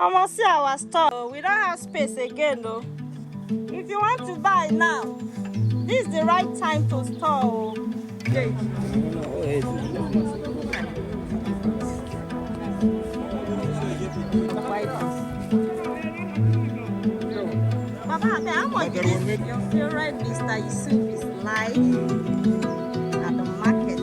Almost see our store. We don't have space again though. If you want to buy now, this is the right time to store. Okay. Papa, how much is your favorite Mr. Yusuf is like at the market?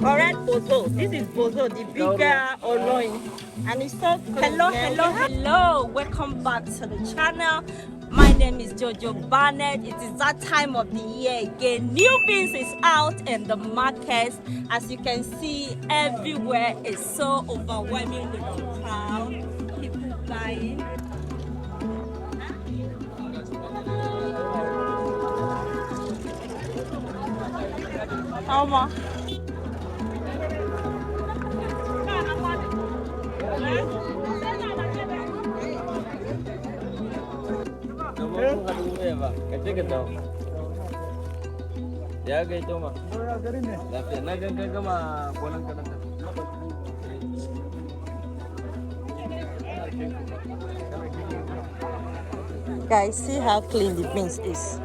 Alright, Bozo. This is Bozo, the bigger Oloin. And it's so hello. Welcome back to the channel. My name is Jojo Barnett. It is that time of the year again. New beans is out in the market. As you can see, everywhere is so overwhelming with the crowd. People buying. How much? Guys, see how clean the beans is.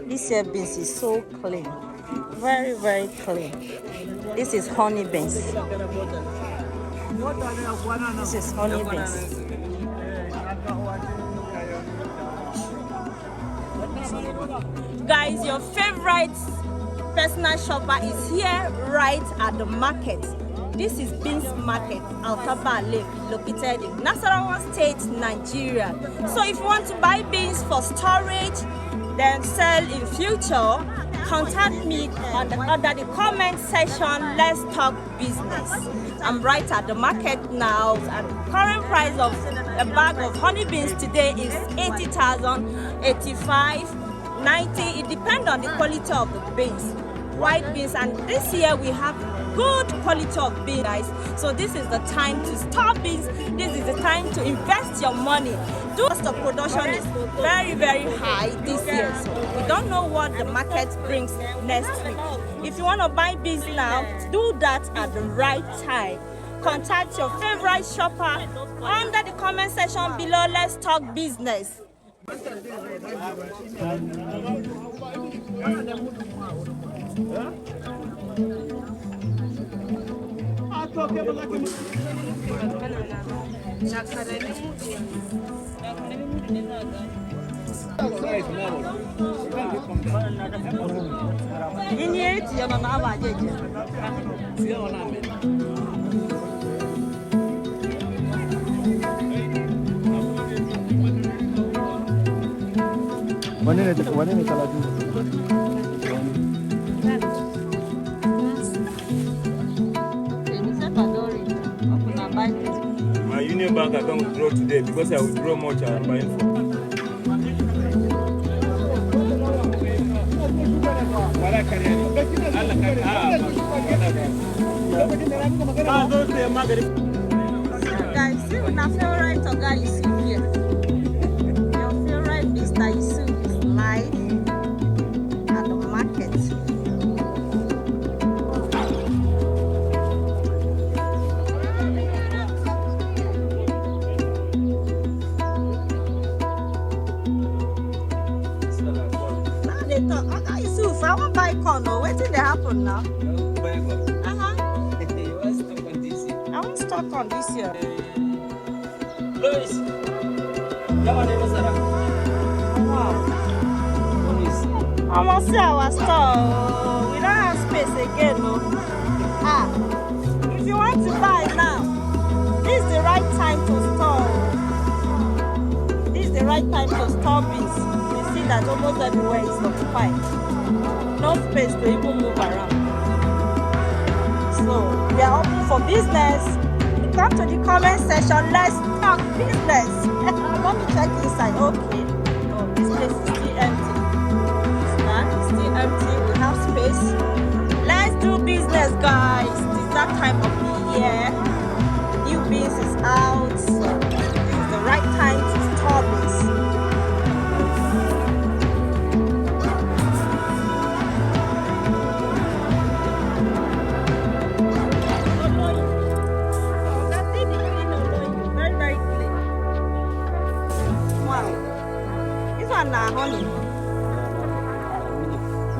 This year beans is so clean. Very, very clean. This is honey beans. This is honey beans. Guys, your favorite personal shopper is here right at the market. This is Beans Market, Altaba Lake, located in Nasarawa State, Nigeria. So if you want to buy beans for storage, then sell in future, contact me under the comment section. Let's talk business. I'm right at the market now, and the current price of a bag of honey beans today is 80,000, 85, 90. It depends on the quality of the beans, white beans, and this year we have good quality of beans, guys. So this is the time to store beans. This is the time to invest your money. The cost of production is very, very high this year, so we don't know what the market brings next week. If you want to buy beans now, do that at the right time. Contact your favorite shopper under the comment section below. Let's talk business. My Union Bank account withdraw today because I withdraw much I'm buying for. Guys, see my favorite guy you see here. Your favorite Mr. Yusuf is live at the market. Now they talk, okay, Yusuf, I want to buy corn. What did they happen now? I want stock on this year. Wow. I must see our store. We don't have space again, no. If you want to buy now, this is the right time to store. This is the right time to store beans. You see that almost everywhere is occupied. No space to even move around. So we are open for business. Come to the comment section. Let's talk business. Let me check inside. Okay. Oh, this place is still empty. It's still empty. We have space. Let's do business, guys. It's that time of the year. The new beans is out. So this is the right time to store beans. one honey.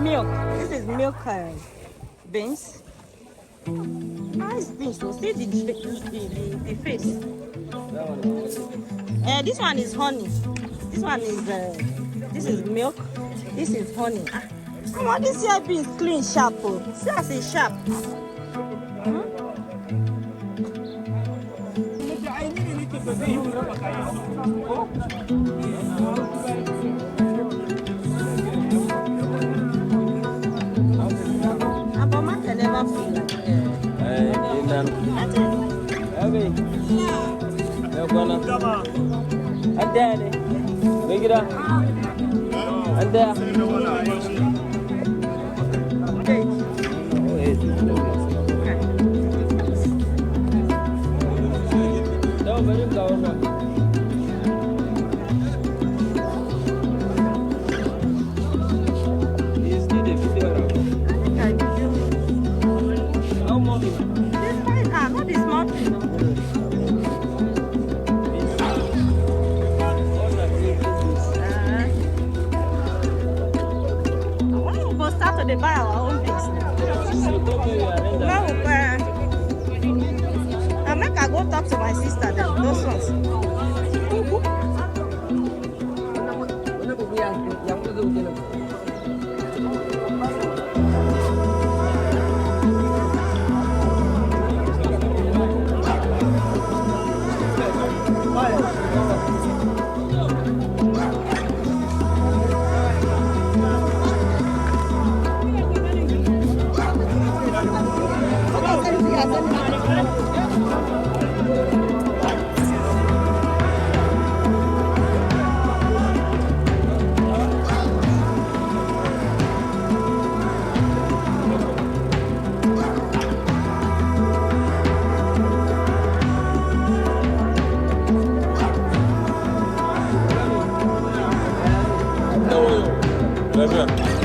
Milk. This is milk beans. Nice beans. So see the face. This one is honey. This one is this is milk. This is honey. Come on, this here beans clean sharp. Oh. See as it's sharp. Aboma can never feel like they buy our own things. I make I go talk to my sister then, those ones. Love you.